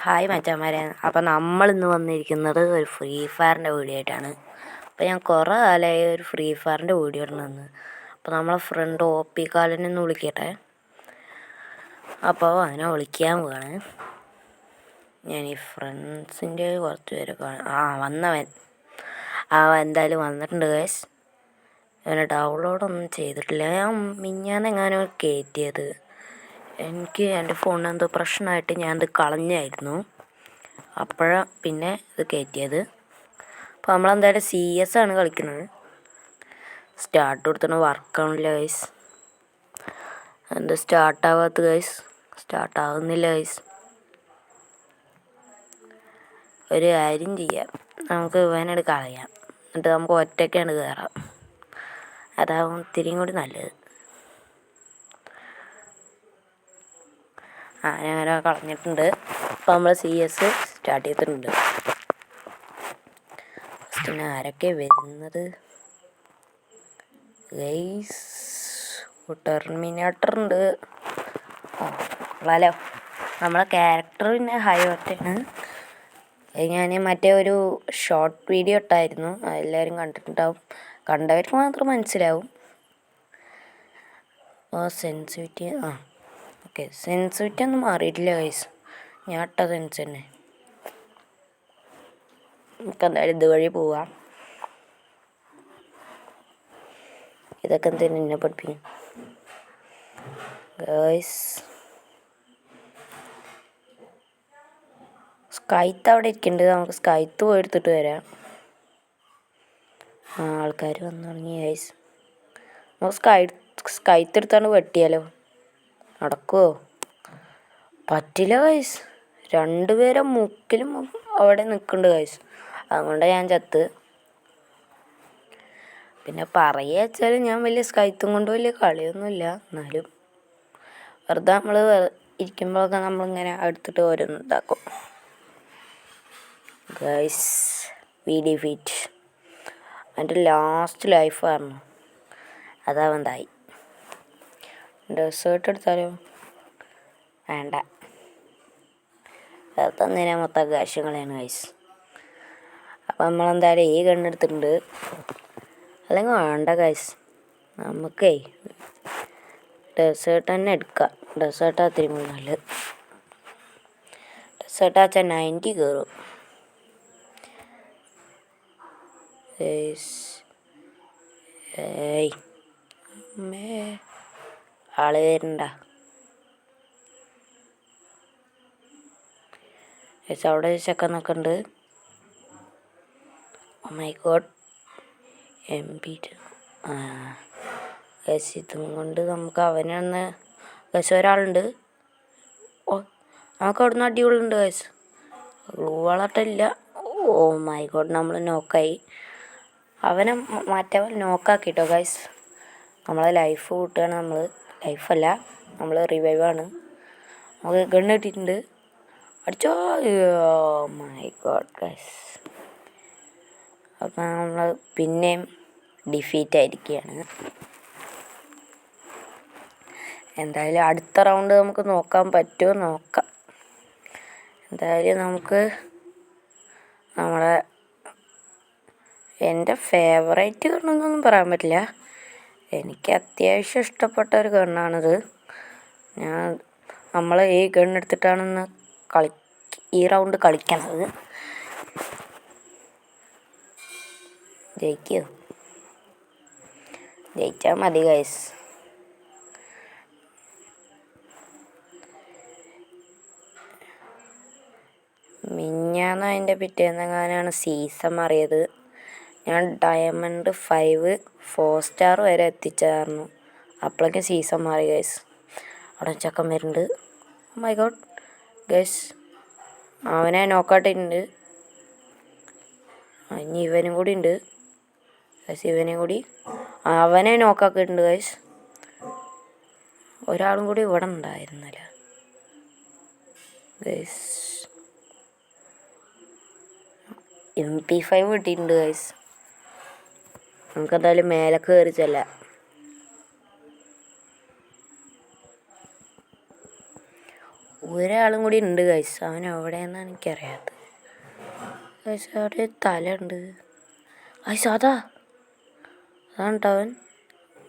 Hi മച്ചാന്മാരെ. അപ്പോൾ നമ്മളിന്ന് വന്നിരിക്കുന്നത് ഒരു ഫ്രീ ഫയറിൻ്റെ വീഡിയോ ആയിട്ടാണ്. അപ്പോൾ ഞാൻ കുറേ കാലമായി ഒരു ഫ്രീ ഫയറിൻ്റെ വീഡിയോ ഇടണമെന്ന്. അപ്പോൾ നമ്മളെ ഫ്രണ്ട് OP കാലനൊന്ന് വിളിക്കട്ടെ. അപ്പോൾ അതിനെ വിളിക്കാൻ പോവാണ്. ഞാൻ ഈ ഫ്രണ്ട്സിൻ്റെ കുറച്ച് പേരൊക്കെ വന്നവൻ എന്തായാലും വന്നിട്ടുണ്ട് ഗൈസ്. അവനെ ഡൗൺലോഡൊന്നും ചെയ്തിട്ടില്ല. ഞാൻ മിഞ്ഞാന്നെങ്ങാനോ കയറ്റിയത്. എനിക്ക് എൻ്റെ ഫോണിന് എന്തോ പ്രശ്നമായിട്ട് ഞാനത് കളഞ്ഞായിരുന്നു. അപ്പോഴാണ് പിന്നെ ഇത് കയറ്റിയത്. അപ്പോൾ നമ്മളെന്തായാലും CS ആണ് കളിക്കുന്നത്. സ്റ്റാർട്ട് കൊടുത്തിട്ട് വർക്കാവുന്നില്ല ഗൈസ്. എന്താ സ്റ്റാർട്ടാവാത്ത ഗൈസ്? സ്റ്റാർട്ടാവുന്നില്ല ഗൈസ്. ഒരു കാര്യം ചെയ്യാം, നമുക്ക് ഇവനോട് കളയാം. എന്നിട്ട് നമുക്ക് ഒറ്റയ്ക്കാണ് കയറാം. അതാവും ഇത്തിരിയും കൂടി നല്ലത്. ഞാനങ്ങനെ കളഞ്ഞിട്ടുണ്ട്. അപ്പോൾ നമ്മൾ CS സ്റ്റാർട്ട് ചെയ്തിട്ടുണ്ട്. പിന്നെ ആരൊക്കെ വരുന്നത് ഗൈസ്? ടെർമിനേറ്റർ ഉണ്ട്. ഹലോ. നമ്മളെ ക്യാരക്ടർ പിന്നെ ഹൈവറ്റാണ്. ഞാൻ മറ്റേ ഒരു ഷോർട്ട് വീഡിയോ ഇട്ടായിരുന്നു, അതെല്ലാവരും കണ്ടിട്ടുണ്ടാവും. കണ്ടവർക്ക് മാത്രം മനസ്സിലാവും. സെൻസിറ്റിവിറ്റി ഓക്കെ, സെൻസിറ്റിവിറ്റി ഒന്നും മാറിയിട്ടില്ല ഗൈസ്. ഞാൻ ഇട്ട സെൻസ് തന്നെ. നമുക്ക് എന്തായാലും ഇതുവഴി പോവാം. ഇതൊക്കെ എന്തെങ്കിലും എന്നെ പഠിപ്പിക്കും ഗൈസ്. സ്കൈത്ത് അവിടെ ഇരിക്കുന്നുണ്ട്. നമുക്ക് സ്കൈത്ത് പോയി എടുത്തിട്ട് വരാം. ആൾക്കാർ വന്നു തുടങ്ങി ഗൈസ്. നമുക്ക് സ്കൈത്ത് എടുത്താണ് വെട്ടിയാലോ? നടക്കുമോ? പറ്റില്ല ഗൈസ്. രണ്ടുപേരും മുക്കിലും അവിടെ നിൽക്കുന്നുണ്ട് ഗൈസ്. അതുകൊണ്ടാണ് ഞാൻ ചത്ത്. പിന്നെ പറയുക വെച്ചാൽ ഞാൻ വലിയ സ്കൈത്തും കൊണ്ട് വലിയ കളിയൊന്നുമില്ല. എന്നാലും വെറുതെ നമ്മൾ ഇരിക്കുമ്പോഴൊക്കെ നമ്മളിങ്ങനെ എടുത്തിട്ട് ഓരോന്ന് ഇതാക്കും ഗൈസ്. ഡിഫീറ്റ് എൻ്റെ ലാസ്റ്റ് ലൈഫായിരുന്നു. അതാവന്തായി. ഡെസേർട്ട് എടുത്താലോ? വേണ്ട, തന്നേനെ മൊത്തം കാശുകളാണ് ഗൈസ്. അപ്പം നമ്മളെന്തായാലും ഈ കണ്ണെടുത്തിട്ടുണ്ട്. അല്ലെങ്കിൽ വേണ്ട ഗൈസ്, നമുക്കേ ഡെസേർട്ട് തന്നെ എടുക്കാം. ഡെസേർട്ട് അത്രയും നല്ലത്. ഡെസേർട്ട് ആച്ചാൽ 90 കയറും ഗൈസ്. ഏയ് ആള് വരണ്ട ഗൈസ്. അവിടെ ചെക്കൻ നിൽക്കുന്നുണ്ട്. Oh my god, MP guys. ഇതും കൊണ്ട് നമുക്ക് അവനൊന്ന് ഗൈസ്. ഒരാളുണ്ട്. നമുക്ക് അവിടെ നിന്ന് അടിപൊളിയുണ്ട് ഗൈസ്. വളട്ടില്ല. ഓ മൈ ഗോഡ്, നമ്മൾ നോക്കായി. അവനെ മറ്റവൻ നോക്കാക്കിട്ടോ ഗൈസ്. നമ്മളെ ലൈഫ് കൂട്ടുകയാണ്. നമ്മൾ ലൈഫല്ല, നമ്മൾ റിവൈവാണ്. നമുക്ക് ഗണ്ണ് കിട്ടിയിട്ടുണ്ട്. അടിച്ചോ. My God guys. അപ്പം നമ്മൾ പിന്നെയും ഡിഫീറ്റായിരിക്കുകയാണ്. എന്തായാലും അടുത്ത റൗണ്ട് നമുക്ക് നോക്കാൻ പറ്റുമോ നോക്കാം. എന്തായാലും നമുക്ക് നമ്മളെ എൻ്റെ ഫേവറേറ്റ് ഗണ്ണെന്നൊന്നും പറയാൻ പറ്റില്ല. എനിക്ക് അത്യാവശ്യം ഇഷ്ടപ്പെട്ട ഒരു ഗണ്ണാണിത്. നമ്മൾ ഈ ഗണ്ണെടുത്തിട്ടാണ് ഈ റൗണ്ട് കളിക്കണത്. ജയിക്കുമോ? ജയിച്ചാൽ മതി ഗൈസ്. മിഞ്ഞാന്ന് അതിൻ്റെ പിറ്റേന്നെങ്ങാനാണ് സീസൺ മാറിയത്. ഞാൻ ഡയമണ്ട് 5 4 സ്റ്റാർ വരെ എത്തിച്ചായിരുന്നു. അപ്പോഴേക്കും സീസൺ മാറി ഗൈസ്. അവിടെ ചക്കൻ വരുന്നുണ്ട്. മൈ ഗോഡ് ഗൈസ്, അവനെ നോക്കാട്ടിട്ടുണ്ട്. ഇനി ഇവനും കൂടി ഉണ്ട് ഗൈസ്. ഇവനെ കൂടി അവനെ നോക്കാക്കിയിട്ടുണ്ട് ഗൈസ്. ഒരാളും കൂടി ഇവിടെ ഉണ്ടായിരുന്നല്ലോ ഗൈസ്. MP5 കിട്ടിയിട്ടുണ്ട് ഗൈസ്. നമുക്കെന്തായാലും മേലെ കയറി ചെല്ലാം. ഒരാളും കൂടി ഉണ്ട് ഗൈസ്. അവൻ എവിടെയെന്നാണ് എനിക്കറിയാത്തത് ഗൈസ്. അവിടെ തല ഉണ്ട് ഗൈസ്. അതാണ് കേട്ടോ അവൻ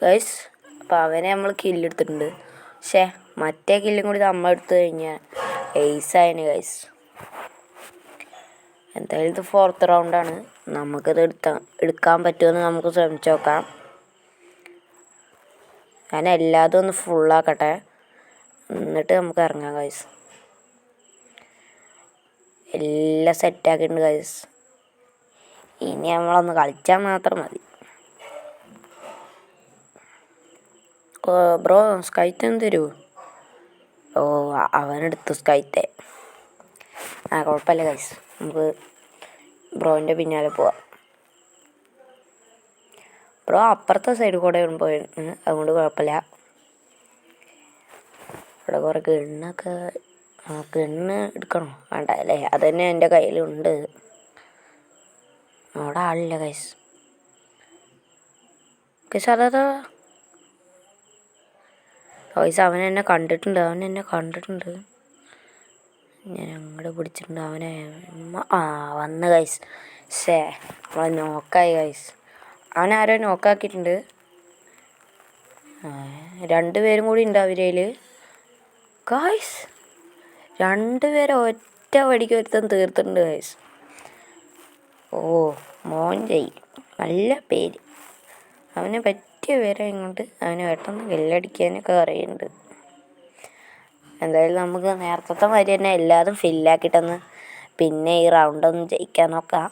ഗൈസ്. അപ്പോൾ അവനെ നമ്മൾ കില്ലെടുത്തിട്ടുണ്ട്. പക്ഷേ മറ്റേ കില്ലും കൂടി നമ്മൾ എടുത്തു കഴിഞ്ഞാൽ എയ്സായന് ഗൈസ്. എന്തായാലും ഇത് 4th റൗണ്ടാണ്. നമുക്കിത് എടുക്കാൻ പറ്റുമെന്ന് നമുക്ക് ശ്രമിച്ചു നോക്കാം. ഞാൻ എല്ലാതും ഒന്ന് ഫുള്ളാക്കട്ടെ, എന്നിട്ട് നമുക്ക് ഇറങ്ങാം ഗൈസ്. എല്ലാം സെറ്റാക്കിയിട്ടുണ്ട് ഗൈസ്. ഇനി നമ്മളൊന്ന് കളിച്ചാൽ മാത്രം മതി. ബ്രോ സ്കൈറ്റ് ഒന്ന് തരുമോ? ഓ അവനെടുത്തു സ്കൈത്തെ. കുഴപ്പമില്ല ഗൈസ്, നമുക്ക് ബ്രോൻ്റെ പിന്നാലെ പോവാം. ബ്രോ അപ്പുറത്തെ സൈഡിൽ കൂടെ പോയി, അതുകൊണ്ട് കുഴപ്പമില്ല. ഇവിടെ കുറേ ഗണ്ണൊക്കെ ഗണ്ണ് എടുക്കണോ വേണ്ട അല്ലേ? അത് തന്നെ എൻ്റെ കയ്യിലുണ്ട്. അവിടെ ആളില്ല ഗൈസ്. ഗൈസ് അതാ ഗൈസ് അവൻ എന്നെ കണ്ടിട്ടുണ്ട്. ഞാൻ അങ്ങോട്ട് പിടിച്ചിട്ടുണ്ട് അവനെ. വന്ന് ഗൈസ്. നമ്മളെ നോക്കായി ഗൈസ്. അവനാരോ നോക്കാക്കിയിട്ടുണ്ട്. 2 പേരും കൂടി ഉണ്ട് അവരേൽ ഗൈസ്. 2 പേരെ ഒറ്റ വടിക്ക് ഒരുത്തൻ തീർത്തിട്ടുണ്ട് ഗൈസ്. ഓ മോൻജയ്, നല്ല പേര്. അവന് പറ്റിയ പേരെ ഇങ്ങോട്ട്. അവന് പെട്ടെന്ന് വെല്ലടിക്കാനൊക്കെ അറിയുന്നുണ്ട്. എന്തായാലും നമുക്ക് നേരത്തെ മാതിരി തന്നെ എല്ലാതും ഫില്ലാക്കിയിട്ടൊന്ന് പിന്നെ ഈ റൗണ്ടൊന്ന് ജയിക്കാൻ നോക്കാം.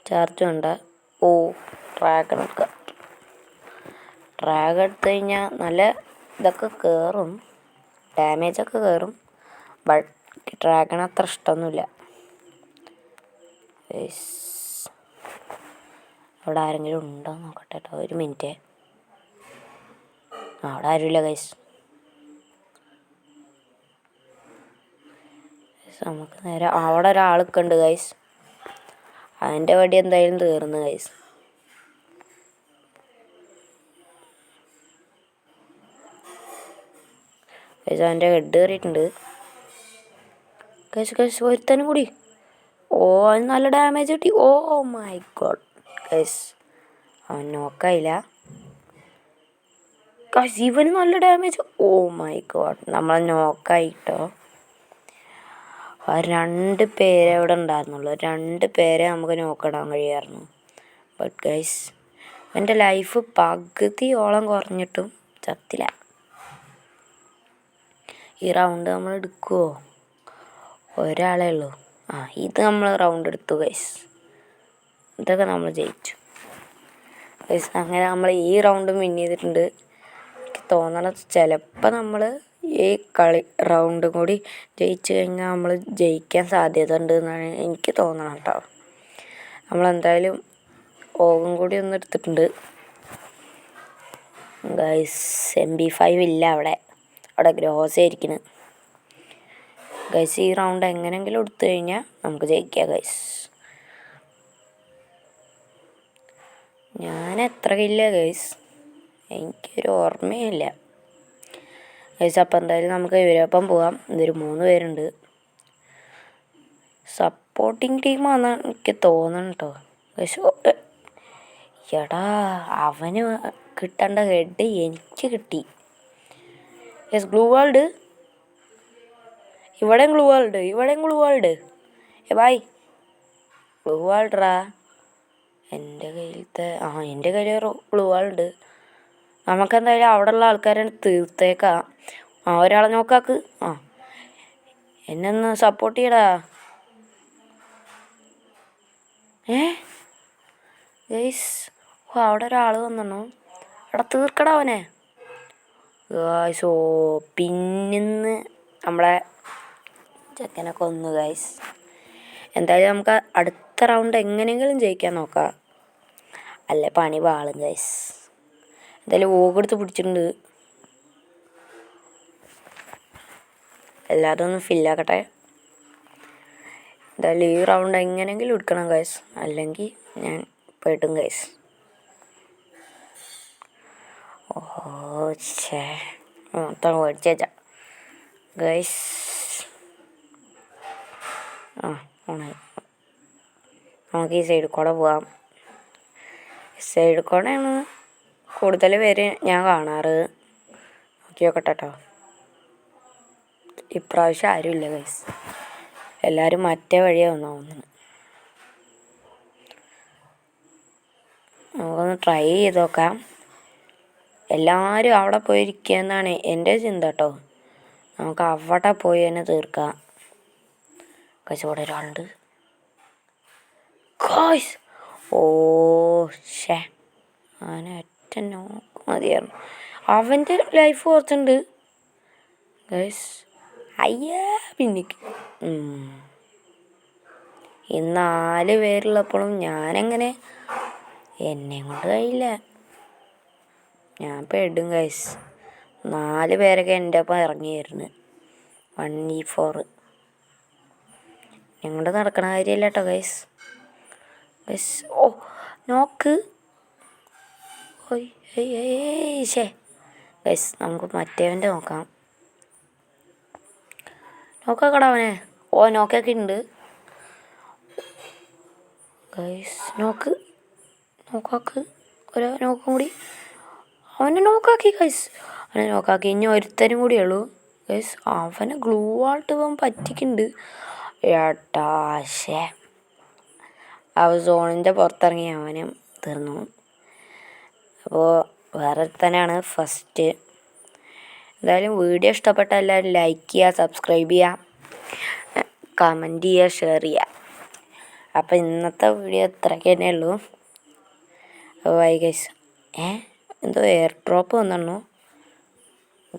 ചാർജ് വേണ്ട. ഓ ഡ്രാഗൺ എടുക്കാം. ഡ്രാഗൺ എടുത്തു കഴിഞ്ഞാൽ നല്ല ഇതൊക്കെ കയറും, ഡാമേജൊക്കെ കയറും. ബട്ട് ഡ്രാഗൺ അത്ര ഇഷ്ടമൊന്നുമില്ല. അവിടെ ആരെങ്കിലും ഉണ്ടോ നോക്കട്ടെ കേട്ടോ, ഒരു മിനിറ്റ്. അവിടെ ആരുമില്ല ഗൈസ്. നമുക്ക് നേരെ അവിടെ ഒരാളൊക്കെ ഉണ്ട് ഗൈസ്. അതിൻ്റെ വടി എന്തായാലും തീർന്നു ഗൈസ്. ഗൈസ് അവൻ്റെ ഹെഡ് കയറിയിട്ടുണ്ട് ഗൈസ്. ഒരുത്തനും കൂടി. ഓ അവന് നല്ല ഡാമേജ് കിട്ടി. ഓ മൈ ഗോഡ് ഗൈസ്, അവൻ നോക്കായില്ല ഗൈസ്. ഇവന് നല്ല ഡാമേജ്. ഓ മൈ ഗോഡ്, നമ്മളെ നോക്കായിട്ടോ. 2 പേരെ അവിടെ ഉണ്ടായിരുന്നുള്ളൂ. 2 പേരെ നമുക്ക് നോക്കിടാൻ കഴിയായിരുന്നു. ബട്ട് ഗൈസ് എൻ്റെ ലൈഫ് പകുതിയോളം കുറഞ്ഞിട്ടും ചത്തില്ല. ഈ റൗണ്ട് നമ്മൾ എടുക്കുമോ? ഒരാളേ ഉള്ളൂ. ഇത് നമ്മൾ റൗണ്ട് എടുത്തു ഗൈസ്. ഇതൊക്കെ നമ്മൾ ജയിച്ചു ഗൈസ്. അങ്ങനെ നമ്മൾ ഈ റൗണ്ട് വിൻ ചെയ്തിട്ടുണ്ട്. എനിക്ക് തോന്നണത് ചിലപ്പോൾ നമ്മൾ ഈ റൗണ്ട് കൂടി ജയിച്ചു കഴിഞ്ഞാൽ നമ്മൾ ജയിക്കാൻ സാധ്യത ഉണ്ട് എന്നാണ് എനിക്ക് തോന്നണം കേട്ടോ. നമ്മളെന്തായാലും ഓഗും കൂടി ഒന്ന് എടുത്തിട്ടുണ്ട് ഗൈസ്. MP5 ഇല്ല അവിടെ ഗ്രോസ് ആയിരിക്കുന്നു ഗൈസ്. ഈ റൗണ്ട് എങ്ങനെയെങ്കിലും എടുത്തു കഴിഞ്ഞാൽ നമുക്ക് ജയിക്കാം ഗൈസ്. ഞാൻ എത്ര കില്ല ഗൈസ് എനിക്കൊരു ഓർമ്മയില്ല ഗൈസ്. അപ്പം എന്തായാലും നമുക്ക് ഇവരൊപ്പം പോകാം. ഇതൊരു 3 പേരുണ്ട്. സപ്പോർട്ടിങ് ടീമാണെന്നാണ് എനിക്ക് തോന്നണം കേട്ടോ ഗൈസ്. എടാ അവന് കിട്ടേണ്ട ഹെഡ് എനിക്ക് കിട്ടി ഗൈസ്. ഗ്ലൂ വാൾഡ് ഇവിടെയും ഗ്ലൂ വാൾഡ് ബായ് ഗ്ലൂ വാൾഡറാ എൻ്റെ കയ്യിലത്തെ. എൻ്റെ കയ്യിൽ ഗ്ലൂ വാൾഡ്. നമുക്കെന്തായാലും അവിടെയുള്ള ആൾക്കാരെ തീർത്തേക്കാം. ഒരാളെ നോക്കാക്ക്. എന്നെ ഒന്ന് സപ്പോർട്ട് ചെയ്യടാ. ഗൈസ് അവിടെ ഒരാൾ വന്നു. എടാ തീർക്കടാ അവനെ ഗൈസ്. ഓ പിന്നിന്ന് നമ്മളെ ചെക്കനെ കൊന്നു ഗൈസ്. എന്തായാലും നമുക്ക് അടുത്ത റൗണ്ട് എങ്ങനെയെങ്കിലും ജയിക്കാൻ നോക്കാം, അല്ലേ പണി പാളും ഗൈസ്. എന്തായാലും ഓകെടുത്ത് പിടിച്ചിട്ടുണ്ട്. എല്ലാതും ഒന്ന് ഫില്ലാക്കട്ടെ. എന്തായാലും ഈ റൗണ്ട് എങ്ങനെയെങ്കിലും എടുക്കണം ഗൈസ്, അല്ലെങ്കിൽ ഞാൻ പെട്ടും ഗൈസ്. ഓ ഛേ മൊത്തം മേടിച്ച ഗൈസ്. നമുക്ക് ഈ സൈഡിൽ കൂടെ പോവാം. സൈഡിൽ കൂടെയാണ് കൂടുതൽ പേര് ഞാൻ കാണാറ്. നോക്കി നോക്കട്ടെ കേട്ടോ. ഇപ്രാവശ്യം ആരുമില്ല ഗൈസ്, എല്ലാവരും മറ്റേ വഴിയാണ് തോന്നുന്നത്. നമുക്കൊന്ന് ട്രൈ ചെയ്ത് നോക്കാം. എല്ലാവരും അവിടെ പോയിരിക്കുക എന്നാണ് എൻ്റെ ചിന്ത കേട്ടോ. നമുക്ക് അവിടെ പോയി തന്നെ തീർക്കാം. ഗൈസ് ഇവിടെ ഒരാളുണ്ട്. ഗൈസ് ഓ ഷേ അവനെ ഒറ്റ നോക്ക് മതിയായിരുന്നു. അവൻ്റെ ലൈഫ് കുറച്ചുണ്ട് ഗൈസ്. അയ്യാ പിന്നിക്ക് ഈ 4 പേരുള്ളപ്പോഴും ഞാനെങ്ങനെ, എന്നെ കൊണ്ട് കഴിയില്ല. ഞാൻ പെടും ഗൈസ്. 4 പേരൊക്കെ എൻ്റെ ഒപ്പം ഇറങ്ങിയായിരുന്നു. 1v4 ഞങ്ങളുടെ നടക്കണ കാര്യമല്ല കേട്ടോ ഗൈസ്. ഗൈസ് ഓ നോക്ക് ശേ ഗൈസ്. നമുക്ക് മറ്റേവൻ്റെ നോക്കാം. നോക്കാക്കടാ അവനെ. ഓ നോക്കൊക്കെ ഉണ്ട് ഗൈസ്. നോക്കാക്ക് ഒരു നോക്കും കൂടി. അവനെ നോക്കാക്കി ഗൈസ്. അവനെ നോക്കാക്കി. ഇനി ഒരുത്തരും കൂടിയേ ഉള്ളൂ ഗൈസ്. അവനെ ഗ്ലൂ ആൾട്ട് പോകാൻ പറ്റിക്കുന്നുണ്ട്. ഏട്ടാ ശേ അവൻ സോണിൻ്റെ പുറത്തിറങ്ങി അവനും തീർന്നു. അപ്പോൾ വേറെ തന്നെയാണ് ഫസ്റ്റ്. എന്തായാലും വീഡിയോ ഇഷ്ടപ്പെട്ട എല്ലാവരും ലൈക്ക് ചെയ്യുക, സബ്സ്ക്രൈബ് ചെയ്യുക, കമൻറ്റ് ചെയ്യുക, ഷെയർ ചെയ്യുക. അപ്പോൾ ഇന്നത്തെ വീഡിയോ ഇത്രയ്ക്ക് തന്നെ ഉള്ളൂ. Bye guys. എന്തോ എയർ ഡ്രോപ്പ് വന്നിരുന്നു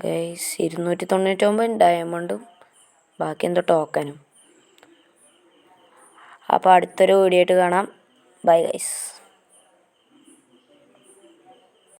ഗൈസ്. 299 ഡയമണ്ടും ബാക്കി എന്തോ ടോക്കനും. അപ്പോൾ അടുത്തൊരു വീഡിയോ ആയിട്ട് കാണാം. Bye guys.